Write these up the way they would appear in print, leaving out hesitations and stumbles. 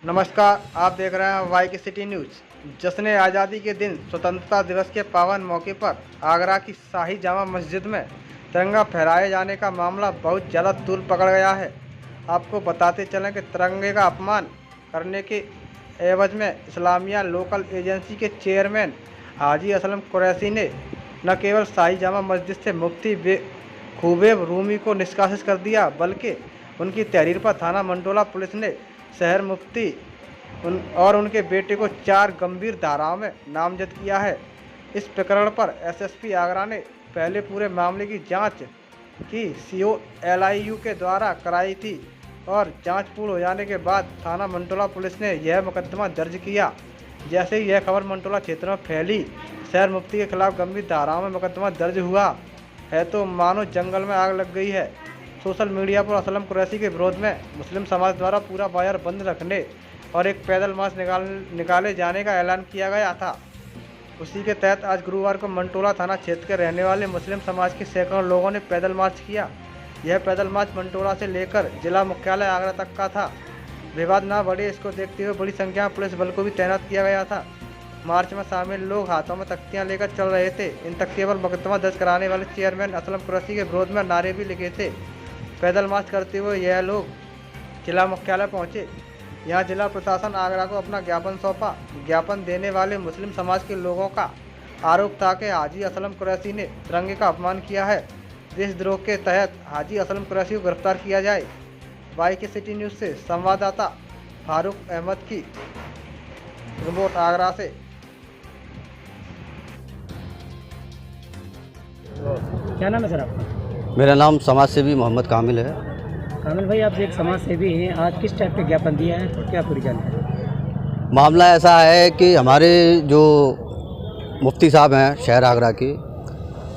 नमस्कार, आप देख रहे हैं वाई की सिटी न्यूज़। जश्न आज़ादी के दिन स्वतंत्रता दिवस के पावन मौके पर आगरा की शाही जामा मस्जिद में तिरंगा फहराए जाने का मामला बहुत जल्द तूल पकड़ गया है। आपको बताते चलें कि तिरंगे का अपमान करने के एवज में इस्लामिया लोकल एजेंसी के चेयरमैन हाजी असलम कुरैशी ने न केवल शाही जामा मस्जिद से मुफ्ती खुबैब रूमी को निष्कासित कर दिया, बल्कि उनकी तहरीर पर थाना मंडोला पुलिस ने शहर मुफ्ती और उनके बेटे को 4 गंभीर धाराओं में नामजद किया है। इस प्रकरण पर एसएसपी आगरा ने पहले पूरे मामले की जांच की COLIU के द्वारा कराई थी और जांच पूर्ण हो जाने के बाद थाना मंडोला पुलिस ने यह मुकदमा दर्ज किया। जैसे ही यह खबर मंडोला क्षेत्र में फैली, शहर मुफ्ती के खिलाफ गंभीर धाराओं में मुकदमा दर्ज हुआ है तो मानो जंगल में आग लग गई है। सोशल मीडिया पर असलम कुरैशी के विरोध में मुस्लिम समाज द्वारा पूरा बाजार बंद रखने और एक पैदल मार्च निकाले जाने का ऐलान किया गया था। उसी के तहत आज गुरुवार को मंटोला थाना क्षेत्र के रहने वाले मुस्लिम समाज के सैकड़ों लोगों ने पैदल मार्च किया। यह पैदल मार्च मंटोला से लेकर जिला मुख्यालय आगरा तक का था। विवाद न बढ़े, इसको देखते हुए बड़ी संख्या में पुलिस बल को भी तैनात किया गया था। मार्च में शामिल लोग हाथों में तख्तियां लेकर चल रहे थे। इन तख्तियों पर मुकदमा दर्ज कराने वाले चेयरमैन असलम कुरैशी के विरोध में नारे भी लिखे थे। पैदल मार्च करते हुए यह लोग जिला मुख्यालय पहुंचे। यहां जिला प्रशासन आगरा को अपना ज्ञापन सौंपा। ज्ञापन देने वाले मुस्लिम समाज के लोगों का आरोप था कि हाजी असलम कुरैशी ने तिरंगे का अपमान किया है। देशद्रोह के तहत हाजी असलम कुरैशी को गिरफ्तार किया जाए। वाई की सिटी न्यूज़ से संवाददाता फारूक अहमद की रिपोर्ट आगरा से। क्या नाम है सर आपका? मेरा नाम समाज सेवी मोहम्मद कामिल है। कामिल भाई, आप एक समाज सेवी हैं, आज किस टाइप का ज्ञापन दिया है और क्या पूरी जानकारी? मामला ऐसा है कि हमारे जो मुफ्ती साहब हैं शहर आगरा के,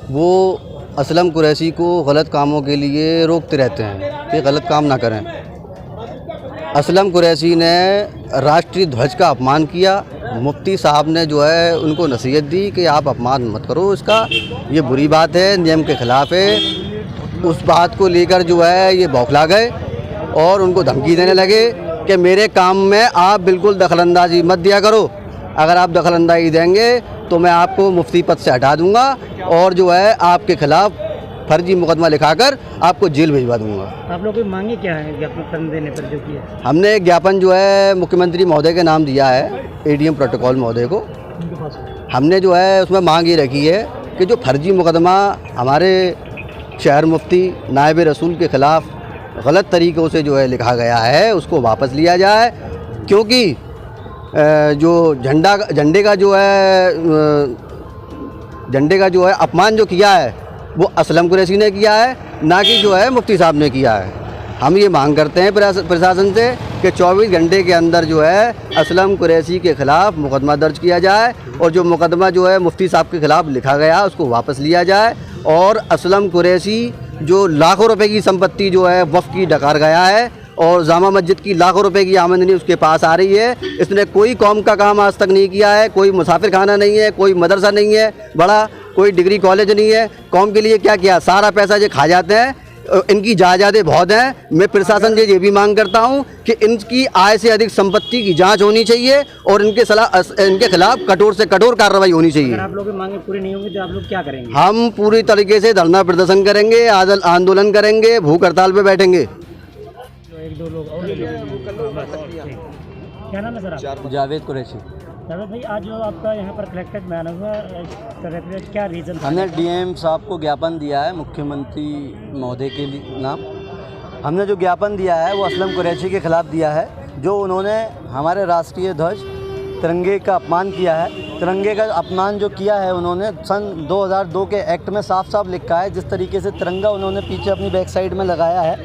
वो असलम कुरैशी को गलत कामों के लिए रोकते रहते हैं कि गलत काम ना करें। असलम कुरैशी ने राष्ट्रीय ध्वज का अपमान किया। मुफ्ती साहब ने जो है उनको नसीहत दी कि आप अपमान मत करो इसका, ये बुरी बात है, नियम के ख़िलाफ़ है। उस बात को लेकर जो है ये बौखला गए और उनको धमकी देने लगे कि मेरे काम में आप बिल्कुल दखलंदाजी मत दिया करो। अगर आप दखलंदाजी देंगे तो मैं आपको मुफ्ती पद से हटा दूंगा और जो है आपके खिलाफ फर्जी मुकदमा लिखाकर आपको जेल भिजवा दूंगा। आप लोगों की मांगे क्या है ज्ञापन देने पर जो किया? हमने ज्ञापन जो है मुख्यमंत्री महोदय के नाम दिया है, ADM प्रोटोकॉल महोदय को। हमने जो है उसमें मांग ये रखी है कि जो फर्जी मुकदमा हमारे शहर मुफ्ती नायब रसूल के ख़िलाफ़ गलत तरीक़ों से जो है लिखा गया है उसको वापस लिया जाए, क्योंकि जो झंडे का जो है अपमान जो किया है वो असलम कुरैशी ने किया है, ना कि जो है मुफ्ती साहब ने किया है। हम ये मांग करते हैं प्रशासन से कि 24 घंटे के अंदर जो है असलम कुरैशी के ख़िलाफ़ मुकदमा दर्ज किया जाए और जो मुकदमा जो है मुफ्ती साहब के ख़िलाफ़ लिखा गया उसको वापस लिया जाए। और असलम कुरैशी जो लाखों रुपए की संपत्ति जो है वफ़ की डकार गया है और जामा मस्जिद की लाखों रुपए की आमदनी उसके पास आ रही है। इसने कोई कौम का काम आज तक नहीं किया है, कोई मुसाफिर खाना नहीं है, कोई मदरसा नहीं है बड़ा, कोई डिग्री कॉलेज नहीं है। कौम के लिए क्या किया? सारा पैसा जो खा जाते हैं। इनकी जायदादें बहुत हैं। मैं प्रशासन से ये भी मांग करता हूं कि इनकी आय से अधिक संपत्ति की जांच होनी चाहिए और इनके खिलाफ कठोर से कठोर कार्रवाई होनी चाहिए। अगर आप लोगों की मांगे पूरी नहीं होंगी तो आप लोग क्या करेंगे? हम पूरी तरीके से धरना प्रदर्शन करेंगे, आंदोलन करेंगे, भूख हड़ताल पे बैठेंगे। एक दो लोग और क्या नाम है सर आपका? जावेद कुरैशी। जावेद भाई, आज जो आपका यहाँ पर कलेक्टेड बयान हुआ, क्या रीज़न? हमने DM साहब को ज्ञापन दिया है मुख्यमंत्री महोदय के नाम। हमने जो ज्ञापन दिया है वो असलम कुरैशी के ख़िलाफ़ दिया है, जो उन्होंने हमारे राष्ट्रीय ध्वज तिरंगे का अपमान किया है। तिरंगे का अपमान जो किया है उन्होंने सन 2002 के एक्ट में साफ साफ लिखा है। जिस तरीके से तिरंगा उन्होंने पीछे अपनी बैक साइड में लगाया है,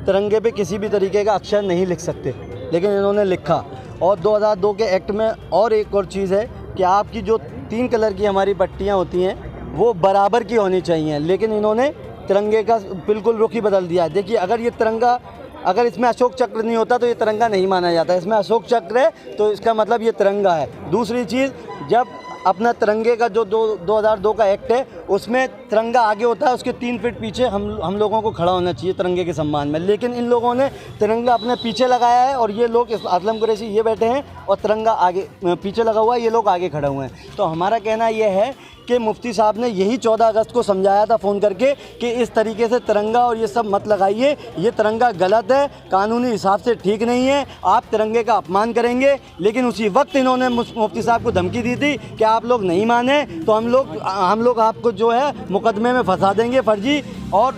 तिरंगे पे किसी भी तरीके का अक्षर नहीं लिख सकते, लेकिन इन्होंने लिखा। और 2002 के एक्ट में और एक और चीज़ है कि आपकी जो 3 कलर की हमारी पट्टियाँ होती हैं वो बराबर की होनी चाहिए, लेकिन इन्होंने तिरंगे का बिल्कुल रुख ही बदल दिया है। देखिए, अगर ये तिरंगा, अगर इसमें अशोक चक्र नहीं होता तो ये तिरंगा नहीं माना जाता। इसमें अशोक चक्र है तो इसका मतलब ये तिरंगा है, दूसरी चीज़, जब अपना तिरंगे का जो 2002 का एक्ट है उसमें तिरंगा आगे होता है, उसके 3 फीट पीछे हम लोगों को खड़ा होना चाहिए तिरंगे के सम्मान में, लेकिन इन लोगों ने तिरंगा अपने पीछे लगाया है और ये लोग असलम कुरैशी ये बैठे हैं और तिरंगा आगे पीछे लगा हुआ है, ये लोग आगे खड़े हुए हैं। तो हमारा कहना ये है कि मुफ्ती साहब ने यही 14 अगस्त को समझाया था फ़ोन करके कि इस तरीके से तिरंगा और ये सब मत लगाइए, ये तिरंगा गलत है, कानूनी हिसाब से ठीक नहीं है, आप तिरंगे का अपमान करेंगे। लेकिन उसी वक्त इन्होंने मुफ्ती साहब को धमकी दी थी कि आप लोग नहीं माने तो हम लोग आपको जो है मुकदमे में फंसा देंगे फर्जी, और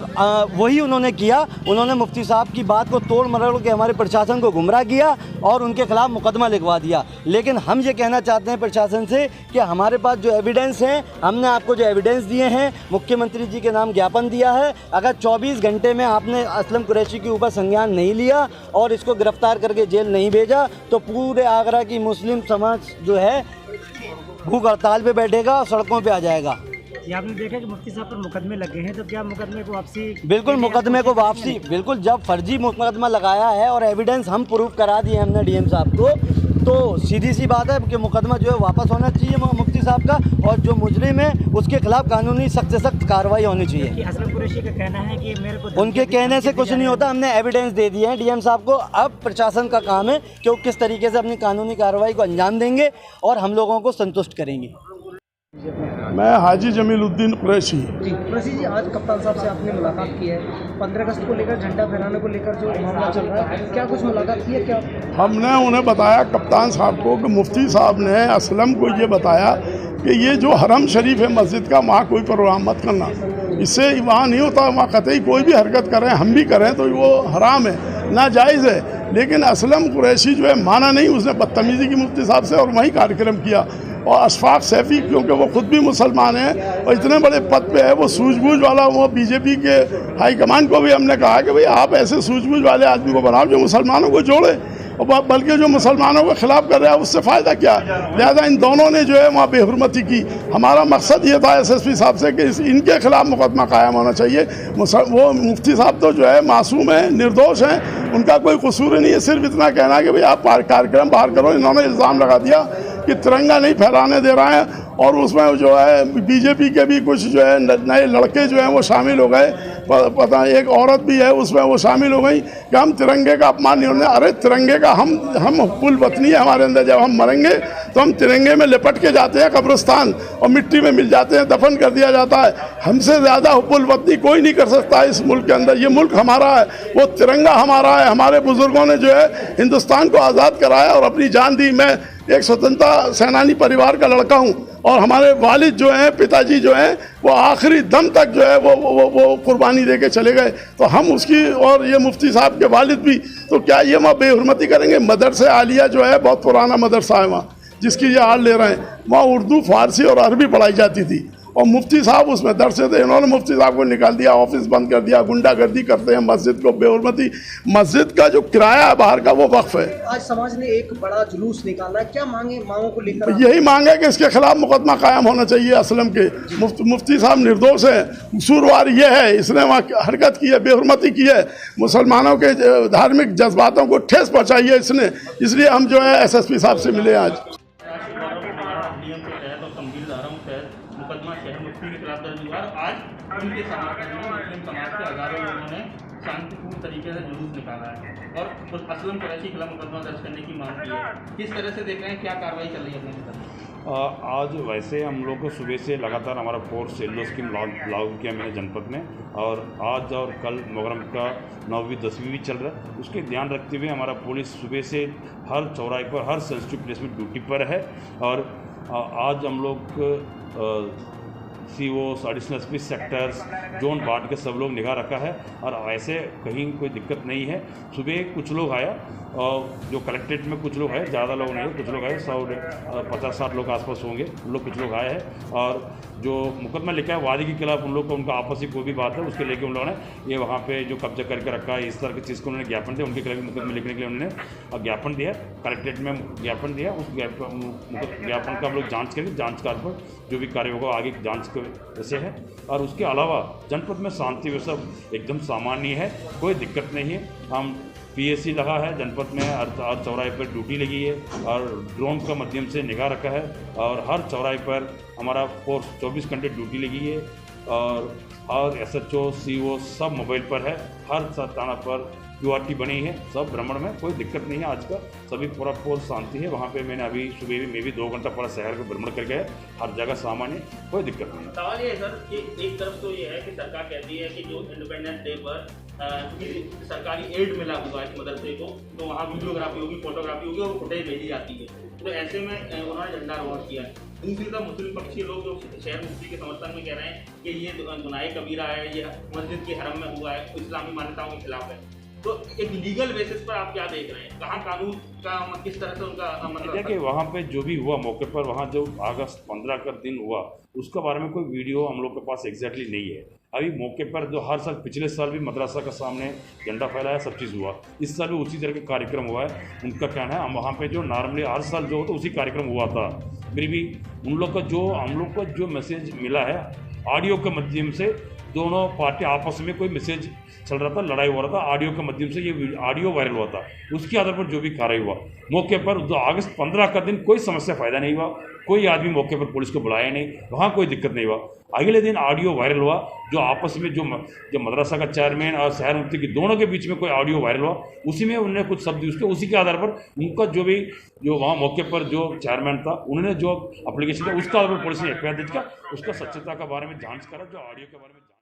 वही उन्होंने किया। उन्होंने मुफ्ती साहब की बात को तोड़ मरोड़ के हमारे प्रशासन को गुमराह किया और उनके खिलाफ मुकदमा लिखवा दिया। लेकिन हम ये कहना चाहते हैं प्रशासन से कि हमारे पास जो एविडेंस हैं, हमने आपको जो एविडेंस दिए हैं, मुख्यमंत्री जी के नाम ज्ञापन दिया है, अगर 24 घंटे में आपने असलम कुरैशी के ऊपर संज्ञान नहीं लिया और इसको गिरफ्तार करके जेल नहीं भेजा तो पूरे आगरा की मुस्लिम समाज जो है भूख हड़ताल पे बैठेगा और सड़कों पे आ जाएगा। ये आपने देखा कि मुफ्ती साहब पर मुकदमे लगे हैं, तो क्या मुकदमे को वापसी? बिल्कुल मुकदमे को वापसी, बिल्कुल। जब फर्जी मुकदमा लगाया है और एविडेंस हम प्रूफ करा दिए हमने डीएम साहब को, तो सीधी सी बात है कि मुकदमा जो है वापस होना चाहिए मुफ्ती साहब का, और जो मुजरिम है उसके खिलाफ कानूनी सख्त से सख्त कार्रवाई होनी चाहिए। असलम कुरैशी का कहना है कि मेरे को उनके कहने से कुछ नहीं होता, हमने एविडेंस दे दिए हैं डीएम साहब को। अब प्रशासन का काम है कि वो किस तरीके से अपनी कानूनी कार्रवाई को अंजाम देंगे और हम लोगों को संतुष्ट करेंगे। मैं हाजी जमीलुद्दीन कुरैशी। जी कुरैशी जी, आज कप्तान साहब से आपने मुलाकात की है, 15 अगस्त को लेकर झंडा फहराने को लेकर जो मामला चल रहा है, क्या कुछ मुलाकात की है? क्या हमने उन्हें बताया कप्तान साहब को कि मुफ्ती साहब ने असलम को ये बताया कि ये जो हरम शरीफ है मस्जिद का, वहाँ कोई प्रोग्राम मत करना, इससे वहाँ नहीं होता, वहाँ कतई कोई भी हरकत करें, हम भी करें तो वो हराम है, नाजायज़ है। लेकिन असलम कुरैशी जो है माना नहीं, उसने बदतमीज़ी की मुफ्ती साहब से और वहीं कार्यक्रम किया। और अशफाक सैफी, क्योंकि वो खुद भी मुसलमान हैं और इतने बड़े पद पे है, वो सूझबूझ वाला, वो बीजेपी के हाईकमान को भी हमने कहा कि भाई आप ऐसे सूझबूझ वाले आदमी को बनाओ जो मुसलमानों को जोड़े, और बल्कि जो मुसलमानों के खिलाफ कर रहा है उससे फ़ायदा क्या। लिहाजा इन दोनों ने जो है वहाँ बेहुरमती की। हमारा मकसद ये था एसएसपी साहब से कि इनके खिलाफ मुकदमा कायम होना चाहिए। वो मुफ्ती साहब तो जो है मासूम हैं, निर्दोष हैं, उनका कोई कसूर नहीं है। सिर्फ इतना कहना है कि भाई आप कार्यक्रम बाहर करो। इन्होंने इल्ज़ाम लगा दिया कि तिरंगा नहीं फहराने दे रहा है, और उसमें जो है बीजेपी के भी कुछ जो है नए लड़के जो हैं वो शामिल हो गए, पता एक औरत भी है उसमें वो शामिल हो गई कि हम तिरंगे का अपमान नहीं होने। अरे तिरंगे का हम कुल वतनी है हमारे अंदर, जब हम मरेंगे तो हम तिरंगे में लिपट के जाते हैं कब्रिस्तान और मिट्टी में मिल जाते हैं, दफन कर दिया जाता है। हमसे ज़्यादा हुब्बुल वतनी कोई नहीं कर सकता इस मुल्क के अंदर। ये मुल्क हमारा है, वो तिरंगा हमारा है। हमारे बुजुर्गों ने जो है हिंदुस्तान को आज़ाद कराया और अपनी जान दी। मैं एक स्वतंत्रता सेनानी परिवार का लड़का हूँ और हमारे वालिद जो हैं, पिताजी जो हैं, वो आखिरी दम तक जो है वो कुर्बानी दे के चले गए। तो हम उसकी, और ये मुफ्ती साहब के वालिद भी, तो क्या ये वहाँ बेहुरमती करेंगे? मदरसे आलिया जो है बहुत पुराना मदरसा है वहाँ, जिसकी ये हाल ले रहे हैं। वहाँ उर्दू, फारसी और अरबी पढ़ाई जाती थी और मुफ्ती साहब उसमें दर्ज थे। इन्होंने मुफ्ती साहब को निकाल दिया, ऑफिस बंद कर दिया, गुंडागर्दी करते हैं मस्जिद को, बेहुरमती। मस्जिद का जो किराया है बाहर का वो वक्फ है। आज समाज ने एक बड़ा जुलूस निकाला है, क्या मांगों को लेकर? यही मांग है कि इसके खिलाफ मुकदमा कायम होना चाहिए असलम के। मुफ्ती साहब निर्दोष है, कसूरवार ये है, इसने वहाँ हरकत की है, बेहुरमती की है, मुसलमानों के धार्मिक जज्बातों को ठेस पहुँचाई है इसने। इसलिए हम जो है एसएसपी साहब से मिले आज। मुकदमा शहर मुफ्ती के खिलाफ दर्ज हुआ। आज उनके समर्थन में मुस्लिम समाज के हज़ारों लोगों ने शांतिपूर्ण तरीके से जुलूस निकाला है और असलम कुरैशी के खिलाफ मुकदमा दर्ज करने की मांग की है। किस तरह से देख रहे हैं, क्या कार्रवाई चल रही है अपने तरफ? आज वैसे हम लोग को सुबह से लगातार हमारा फोर्स येलो स्कीम लागू किया मैंने जनपद में, और आज और कल मुहर्रम का 9वीं 10वीं भी चल रहा है। उसके ध्यान रखते हुए हमारा पुलिस सुबह से हर चौराहे पर, हर सेंसिटिव प्लेस में ड्यूटी पर है। और आज हम लोग COs, additional SP, sectors, zone बांट के सब लोग निगाह रखा है और ऐसे कहीं कोई दिक्कत नहीं है। सुबह कुछ लोग आया, और जो कलेक्ट्रेट में कुछ लोग आए, ज़्यादा लोग नहीं, कुछ लोग आए, 150-60 लोग आसपास होंगे, उन लोग कुछ लोग आए हैं। और जो मुकदमा लिखा है वादी के खिलाफ, उन लोग का उनका आपसी कोई भी बात है उसके लेके उन लोगों ने ये वहाँ पे जो कब्जा करके रखा है, इस तरह की चीज़ को उन्होंने ज्ञापन दिया, उनके खिलाफ मुकदमा लिखने के लिए उन्होंने ज्ञापन दिया, कलेक्ट्रेट में ज्ञापन दिया। उस ज्ञापन का हम लोग जाँच करेंगे, जाँच कार्य पर जो भी कार्य होगा आगे जाँच के से है। और उसके अलावा जनपद में शांति व्यवस्था एकदम सामान्य है, कोई दिक्कत नहीं है। हम PSC लगा है जनपद में, हर चौराहे पर ड्यूटी लगी है और ड्रोन का माध्यम से निगाह रखा है और हर चौराहे पर हमारा फोर्स 24 घंटे ड्यूटी लगी है और SHO CO सब मोबाइल पर है। हर थाना पर QRT बनी है, सब भ्रमण में कोई दिक्कत नहीं है। आज का सभी पूरा फोर्स शांति है। वहाँ पे मैंने अभी सुबह में भी 2 घंटा पूरा शहर को भ्रमण करके है, हर जगह सामान्य, कोई दिक्कत नहीं है। सवाल ये है सर कि एक तरफ तो ये है कि सरकार कहती है कि जो इंडिपेंडेंस डे पर सरकारी एड मिला हुआ है मदरसे को, तो वहाँ वीडियोग्राफी होगी, फोटोग्राफी होगी और फुटेज भेजी जाती है, तो ऐसे में उन्होंने झंडारोहण किया है। दूसरी तरफ मुस्लिम पक्षी लोग जो शहर मुफ्ती के समर्थन में कह रहे हैं कि ये गुनाह कबीरा है, ये मस्जिद के हरम में हुआ है, इस्लामी मान्यताओं के खिलाफ है। तो एक लीगल बेसिस पर आप क्या देख रहे हैं, कहाँ कानून का किस तरह से उनका मतलब? देखिए वहाँ पे जो भी हुआ मौके पर, वहाँ जो अगस्त 15 का दिन हुआ उसके बारे में कोई वीडियो हम लोग के पास एग्जैक्टली नहीं है। अभी मौके पर जो हर साल, पिछले साल भी मदरसा का सामने झंडा फहराया, सब चीज़ हुआ, इस साल भी उसी तरह का कार्यक्रम हुआ है। उनका कहना है हम वहाँ पे जो नॉर्मली हर साल जो होता उसी कार्यक्रम हुआ था, फिर भी उन लोग का जो हम लोग को जो मैसेज मिला है ऑडियो के माध्यम से, दोनों पार्टी आपस में कोई मैसेज चल रहा था, लड़ाई हो रहा था, ऑडियो के माध्यम से ये ऑडियो वायरल हुआ था, उसके आधार पर जो भी कार्रवाई हुआ मौके पर। जो अगस्त 15 का दिन कोई समस्या फायदा नहीं हुआ, कोई आदमी मौके पर पुलिस को बुलाया नहीं, वहाँ कोई दिक्कत नहीं हुआ। अगले दिन ऑडियो वायरल हुआ, जो आपस में जो मदरसा का चेयरमैन और शहर मुफ्ती की दोनों के बीच में कोई ऑडियो वायरल हुआ, उसी में उन्होंने कुछ शब्द उसके, उसी के आधार पर उनका जो वहाँ मौके पर जो चेयरमैन था उन्होंने जो एप्लीकेशन था उसका आधार पर पुलिस ने FIR दर्ज किया, उसका सच्चता के बारे में जांच करा, जो ऑडियो के बारे में